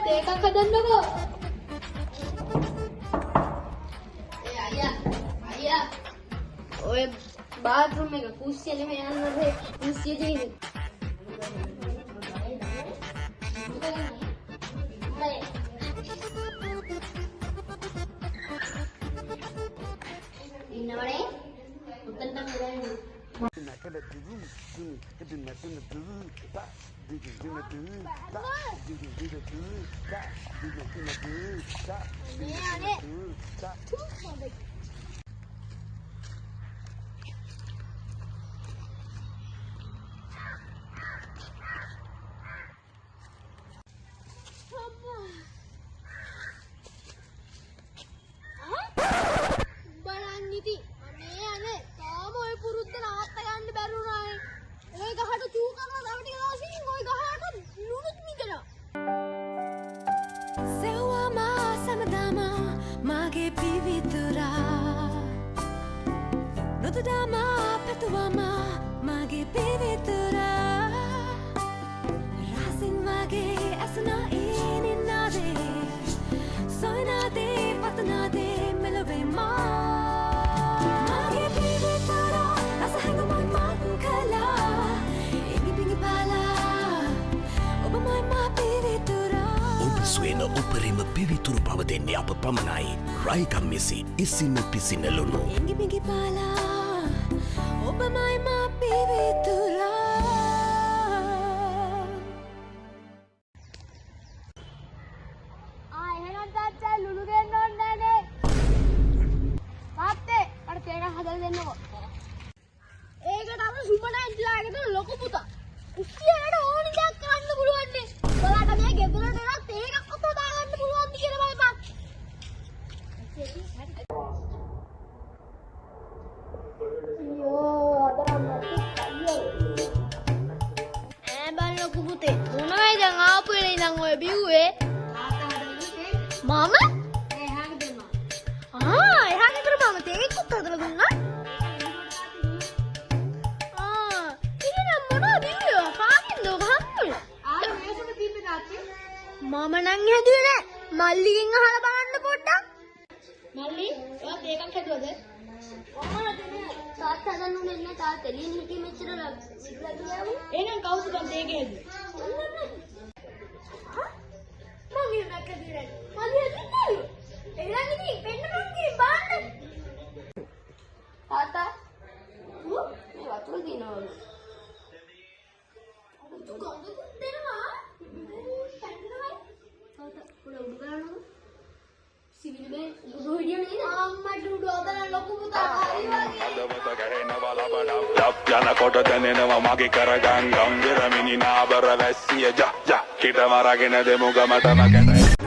Teka ka dan dulu. Ayah. Oye, bathroom में कुर्सी ले मैं यहाँ ना कुर्सी जी इन्होंने उतना मिला Dama petuama mage pivitura Rasing mage asna ini nade Soina de patna de melove ma Mage pivitura rasa hangamai mankala Ingi bingi pala Oba mai ma pivitura Oba suena uparima pivituru bava denne apa pamanai Raikam misi isina pisina lunu Ingi bingi pala Oba mai ma pivitura එහෙනම් තාත්තා ලුණු දෙන්න ඕනේ නේ තාත්තේ අර තේක හදලා දෙන්නකෝ ඒකට අර සුමනයින්ලාගේ ලොකු පුතා උස්සියට ඕනි දෙයක් කරන්න පුළුවන් නේ ඔයාලට මේ ගෙදරට එනවා තේකක් ඔතන දාගන්න පුළුවන්ද කියලා බලපන් Mama? Eha ගෙදර මම තේකුත් හදලා දුන්නා. ඉතින් මොනවද බිව්වේ? කාගෙන්ද ඔක හම්බුනේ? මේසෙම තිබ්බේ තාත්තේ. මම නම් හැදුවේ නෑ. මල්ලිගෙන් අහලා බලන්න පොඩ්ඩක්. මල්ලි, ඔයා තේකක් හැදුවද? තාත්තා හදන්න උනේ නෑ තාත්තා. එළියෙන් හිටියේ මෙච්චර ලැබුවා. එහෙනම් කවුද බං තේකේ හැදුවේ? මගේ නැකදිරේ. මල්ලි හැදුවේ. එහෙනම් ඉතින් පෙන්න මංගේ බාන්න. තාත්තා. මේ වතුර දිනවලු. කොහොමද දෙනවා? පැන්නවයි. තාත්තා පොළ උඩ ගන්නකො. සිවිලේ උඩ හිටියේ නේද? අම්මට උඩ ඔතන ලොකු පුතා හරි වගේ. අදවත ගැහෙනවා ලබඩ. යනකොට දැනෙනවා මගේ කරගම් ගම්බිර මිනිනා බර වැස්සිය ජ ජ කිට මරගෙන දෙමු ගමටම කැට